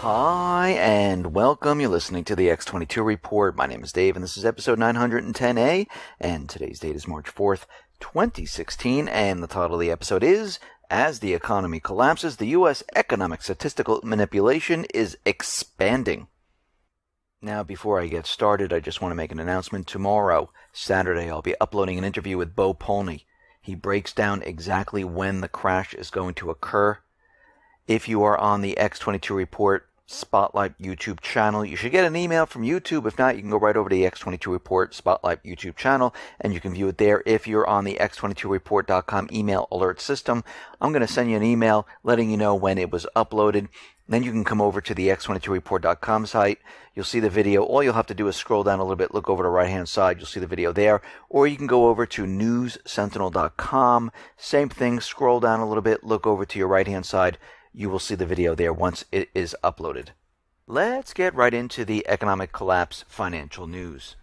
Hi, and welcome. You're listening to the X22 Report. My name is Dave, and this is episode 910A, and today's date is March 4th, 2016, and the title of the episode is, As the Economy Collapses, the U.S. Economic Statistical Manipulation is Expanding. Now, before I get started, I just want to make an announcement. Tomorrow, Saturday, I'll be uploading an interview with Bo Polney. He breaks down exactly when the crash is going to occur. If you are on the X22 Report Spotlight YouTube channel, you should get an email from YouTube. If not, you can go right over to the X22 Report Spotlight YouTube channel, and you can view it there. If you're on the X22Report.com email alert system, I'm going to send you an email letting you know when it was uploaded. Then you can come over to the X22Report.com site. You'll see the video. All you'll have to do is scroll down a little bit, look over to the right-hand side. You'll see the video there. Or you can go over to NewsSentinel.com. Same thing, scroll down a little bit, look over to your right-hand side. You will see the video there once it is uploaded. Let's get right into the economic collapse financial news.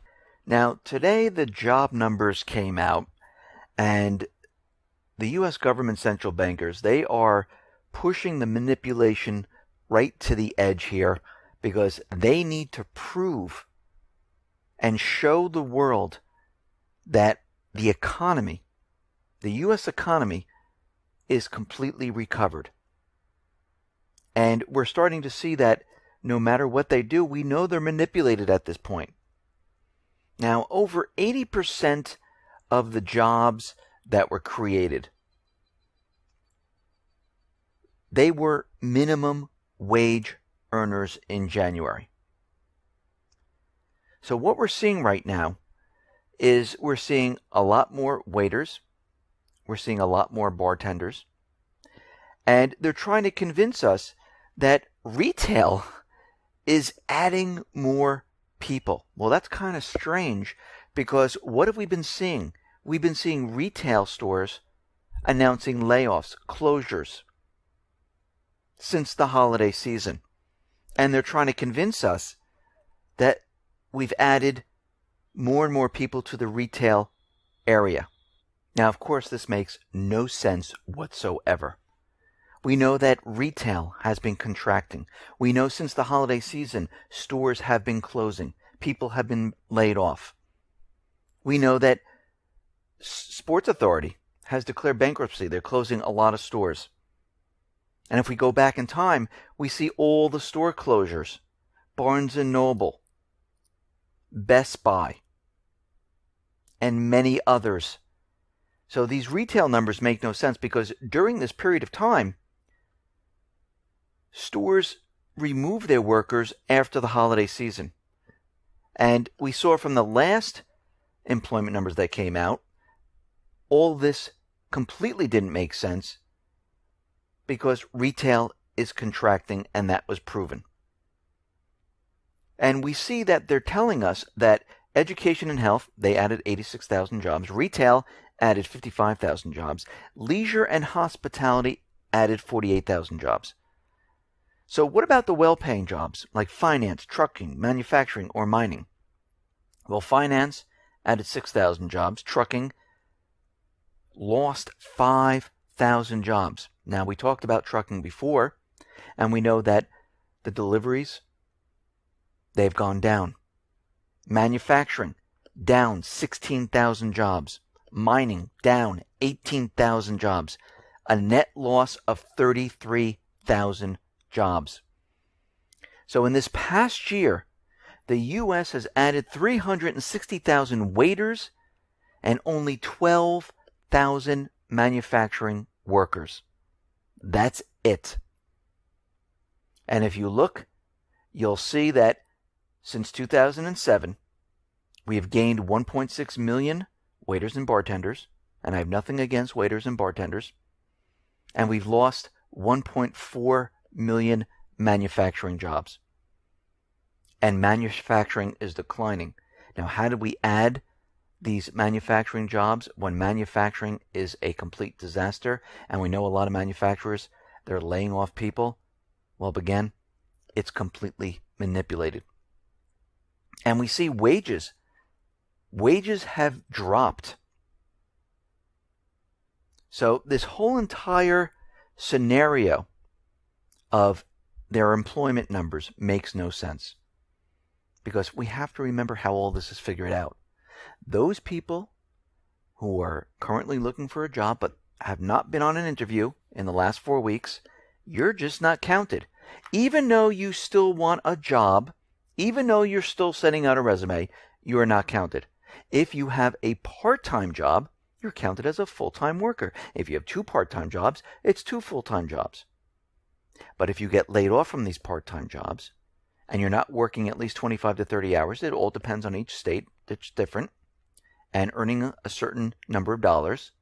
Now, today the job numbers came out, and the U.S. government central bankers, they are pushing the manipulation right to the edge here because they need to prove and show the world that the economy, the U.S. economy, is completely recovered. And we're starting to see that no matter what they do, we know they're manipulated at this point. Now, over 80% of the jobs that were created, they were minimum wage earners in January. So what we're seeing right now is we're seeing a lot more waiters. We're seeing a lot more bartenders. And they're trying to convince us that retail is adding more people. Well, that's kind of strange because what have we been seeing? We've been seeing retail stores announcing layoffs, closures since the holiday season. And they're trying to convince us that we've added more and more people to the retail area. Now, of course, this makes no sense whatsoever. We know that retail has been contracting. We know since the holiday season, stores have been closing. People have been laid off. We know that Sports Authority has declared bankruptcy. They're closing a lot of stores. And if we go back in time, we see all the store closures. Barnes & Noble, Best Buy, and many others. So these retail numbers make no sense because during this period of time, stores remove their workers after the holiday season. And we saw from the last employment numbers that came out, all this completely didn't make sense because retail is contracting, and that was proven. And we see that they're telling us that education and health, they added 86,000 jobs. Retail added 55,000 jobs. Leisure and hospitality added 48,000 jobs. So what about the well-paying jobs like finance, trucking, manufacturing, or mining? Well, finance added 6,000 jobs. Trucking lost 5,000 jobs. Now, we talked about trucking before, and we know that the deliveries, they've gone down. Manufacturing, down 16,000 jobs. Mining, down 18,000 jobs. A net loss of 33,000 jobs. So in this past year, the U.S. has added 360,000 waiters and only 12,000 manufacturing workers. That's it. And if you look, you'll see that since 2007, we have gained 1.6 million waiters and bartenders, and I have nothing against waiters and bartenders, and we've lost 1.4 million manufacturing jobs. And manufacturing is declining. Now, how do we add these manufacturing jobs when manufacturing is a complete disaster? And we know a lot of manufacturers, they're laying off people. Well, again, it's completely manipulated. And we see wages. Wages have dropped. So this whole entire scenario of their employment numbers makes no sense. Because we have to remember how all this is figured out. Those people who are currently looking for a job but have not been on an interview in the last 4 weeks, you're just not counted. Even though you still want a job, even though you're still sending out a resume, you are not counted. If you have a part-time job, you're counted as a full-time worker. If you have 2 part-time jobs, it's 2 full-time jobs. But if you get laid off from these part-time jobs, and you're not working at least 25 to 30 hours, it all depends on each state, it's different, and earning a certain number of dollars,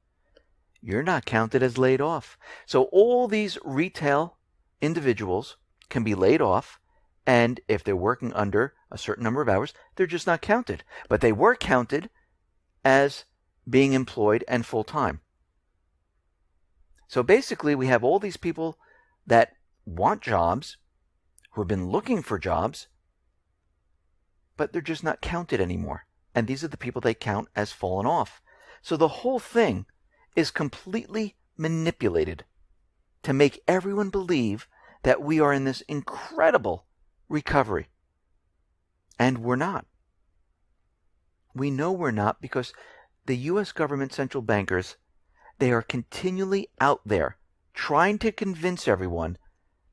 you're not counted as laid off. So all these retail individuals can be laid off, and if they're working under a certain number of hours, they're just not counted. But they were counted as being employed and full-time. So basically, we have all these people that want jobs, who have been looking for jobs, but they're just not counted anymore. And these are the people they count as fallen off. So the whole thing is completely manipulated to make everyone believe that we are in this incredible recovery. And we're not. We know we're not because the U.S. government central bankers, they are continually out there trying to convince everyone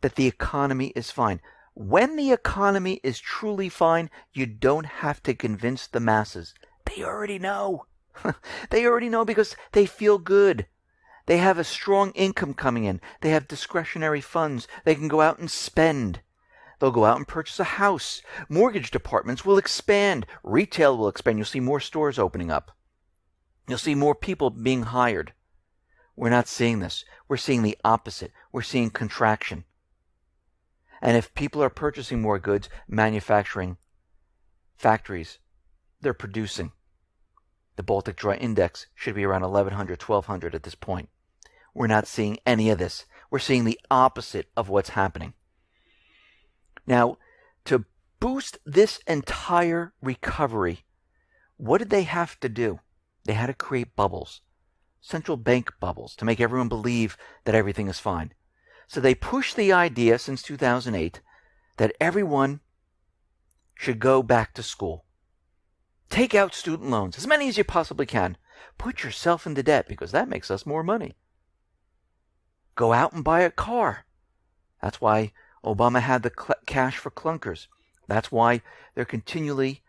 that the economy is fine. When the economy is truly fine, you don't have to convince the masses. They already know. They already know because they feel good. They have a strong income coming in. They have discretionary funds. They can go out and spend. They'll go out and purchase a house. Mortgage departments will expand. Retail will expand. You'll see more stores opening up. You'll see more people being hired. We're not seeing this. We're seeing the opposite. We're seeing contraction. And if people are purchasing more goods, manufacturing, factories, they're producing. The Baltic Dry Index should be around 1,100, 1,200 at this point. We're not seeing any of this. We're seeing the opposite of what's happening. Now, to boost this entire recovery, what did they have to do? They had to create bubbles, central bank bubbles, to make everyone believe that everything is fine. So they pushed the idea since 2008 that everyone should go back to school. Take out student loans, as many as you possibly can. Put yourself into debt because that makes us more money. Go out and buy a car. That's why Obama had the cash for clunkers. That's why they're continually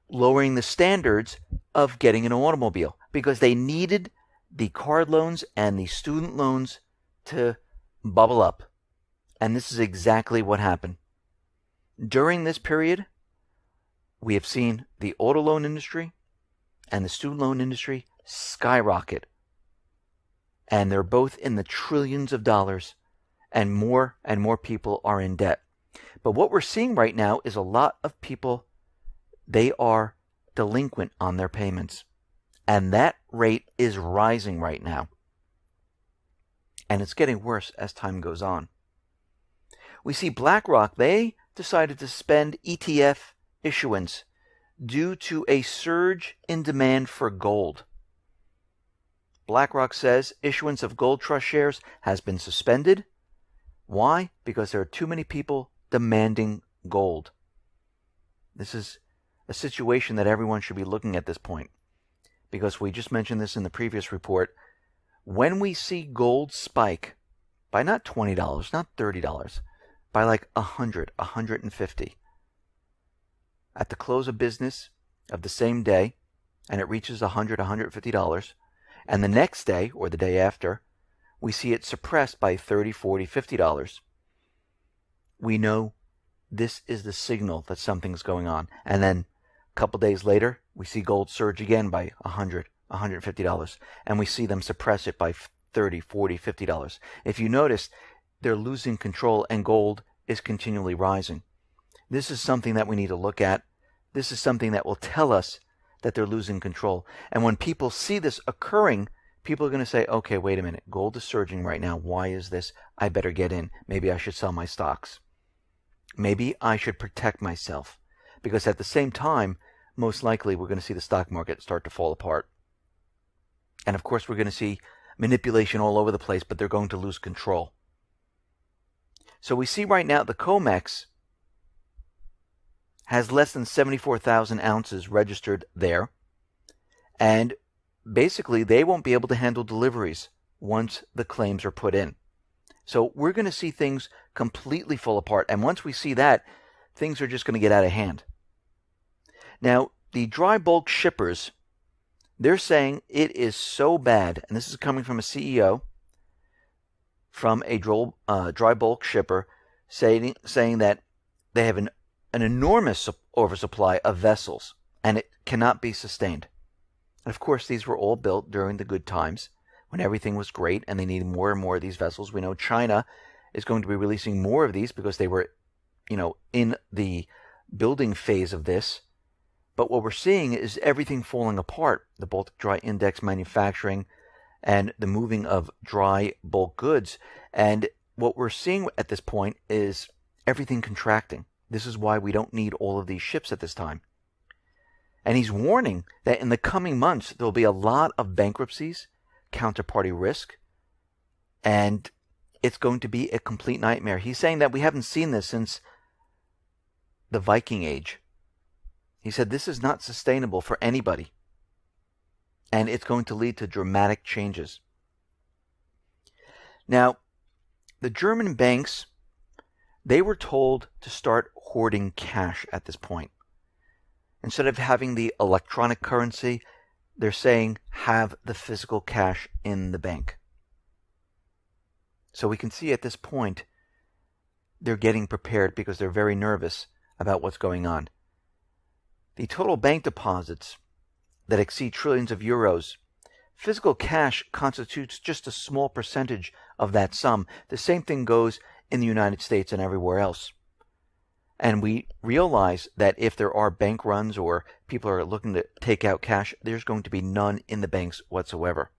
lowering the standards of getting an automobile, because they needed the card loans and the student loans to bubble up. And this is exactly what happened. During this period, we have seen the auto loan industry and the student loan industry skyrocket. And they're both in the trillions of dollars, and more people are in debt. But what we're seeing right now is a lot of people, they are delinquent on their payments. And that rate is rising right now. And it's getting worse as time goes on. We see BlackRock, they decided to suspend ETF issuance due to a surge in demand for gold. BlackRock says issuance of gold trust shares has been suspended. Why? Because there are too many people demanding gold. This is a situation that everyone should be looking at this point, because we just mentioned this in the previous report. When we see gold spike by not $20, not $30, by like $100, $150, at the close of business of the same day, and it reaches $100, $150, and the next day or the day after, we see it suppressed by $30, $40, $50, we know this is the signal that something's going on. And then a couple days later, we see gold surge again by $100, $150, and we see them suppress it by $30, $40, $50. If you notice, they're losing control and gold is continually rising. This is something that we need to look at. This is something that will tell us that they're losing control. And when people see this occurring, people are going to say, okay, wait a minute, gold is surging right now. Why is this? I better get in. Maybe I should sell my stocks. Maybe I should protect myself. Because at the same time, most likely we're going to see the stock market start to fall apart. And of course, we're going to see manipulation all over the place, but they're going to lose control. So we see right now the COMEX has less than 74,000 ounces registered there. And basically, they won't be able to handle deliveries once the claims are put in. So we're going to see things completely fall apart. And once we see that, things are just going to get out of hand. Now, the dry bulk shippers, they're saying it is so bad, and this is coming from a CEO from a dry bulk shipper saying that they have an enormous oversupply of vessels, and it cannot be sustained. And of course, these were all built during the good times when everything was great and they needed more and more of these vessels. We know China is going to be releasing more of these because they were, in the building phase of this. But what we're seeing is everything falling apart. The Baltic Dry Index manufacturing and the moving of dry bulk goods. And what we're seeing at this point is everything contracting. This is why we don't need all of these ships at this time. And he's warning that in the coming months, there'll be a lot of bankruptcies, counterparty risk, and it's going to be a complete nightmare. He's saying that we haven't seen this since the Viking Age. He said this is not sustainable for anybody, and it's going to lead to dramatic changes. Now, the German banks, they were told to start hoarding cash at this point. Instead of having the electronic currency, they're saying have the physical cash in the bank. So we can see at this point they're getting prepared because they're very nervous about what's going on. The total bank deposits that exceed trillions of euros, physical cash constitutes just a small percentage of that sum. The same thing goes in the United States and everywhere else. And we realize that if there are bank runs or people are looking to take out cash, there's going to be none in the banks whatsoever.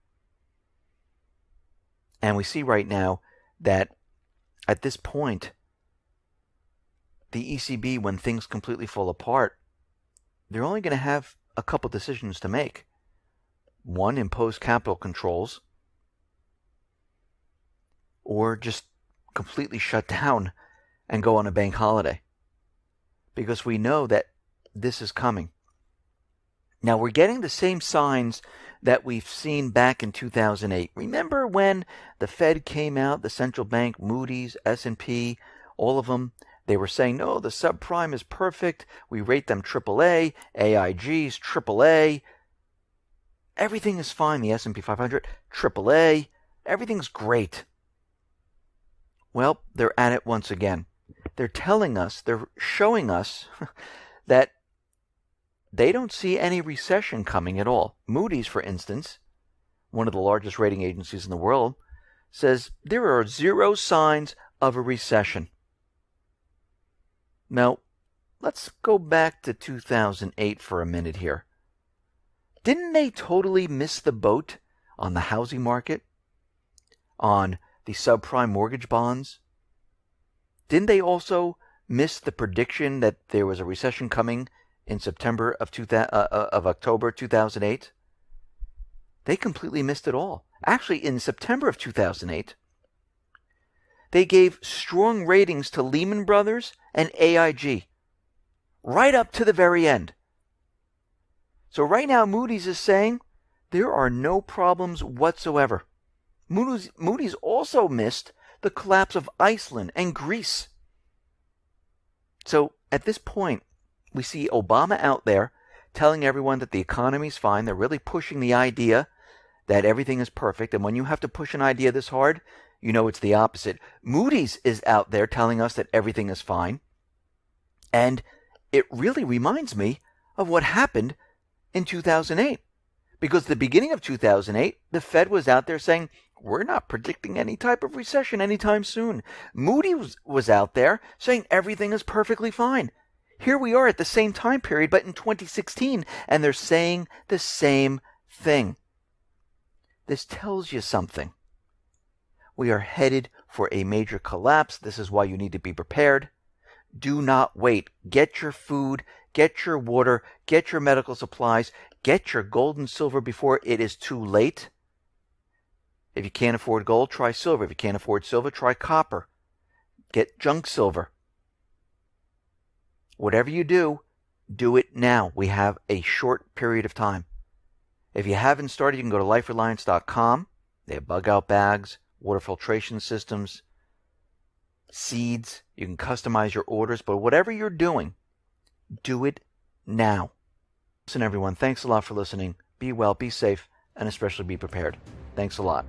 And we see right now that at this point, the ECB, when things completely fall apart, they're only going to have a couple decisions to make. One, impose capital controls, or just completely shut down and go on a bank holiday. Because we know that this is coming. Now, we're getting the same signs that we've seen back in 2008. Remember when the Fed came out, the central bank, Moody's, S&P, all of them, they were saying, no, the subprime is perfect. We rate them AAA, AIGs, AAA. Everything is fine, the S&P 500, AAA. Everything's great. Well, they're at it once again. They're telling us, they're showing us that they don't see any recession coming at all. Moody's, for instance, one of the largest rating agencies in the world, says there are 0 signs of a recession. Now, let's go back to 2008 for a minute here. Didn't they totally miss the boat on the housing market? On the subprime mortgage bonds? Didn't they also miss the prediction that there was a recession coming in September of October 2008? They completely missed it all. Actually, in September of 2008, they gave strong ratings to Lehman Brothers and AIG, right up to the very end. So right now, Moody's is saying there are no problems whatsoever. Moody's also missed the collapse of Iceland and Greece. So at this point, we see Obama out there telling everyone that the economy's fine. They're really pushing the idea that everything is perfect. And when you have to push an idea this hard, you know it's the opposite. Moody's is out there telling us that everything is fine. And it really reminds me of what happened in 2008. Because at the beginning of 2008, the Fed was out there saying, we're not predicting any type of recession anytime soon. Moody's was out there saying everything is perfectly fine. Here we are at the same time period, but in 2016, and they're saying the same thing. This tells you something. We are headed for a major collapse. This is why you need to be prepared. Do not wait. Get your food, get your water, get your medical supplies, get your gold and silver before it is too late. If you can't afford gold, try silver. If you can't afford silver, try copper. Get junk silver. Whatever you do it now. We have a short period of time. If you haven't started, you can go to lifereliance.com. They have bug out bags, water filtration systems, seeds. You can customize your orders, but whatever you're doing, do it now. Listen, everyone, thanks a lot for listening. Be well, be safe, and especially be prepared. Thanks a lot.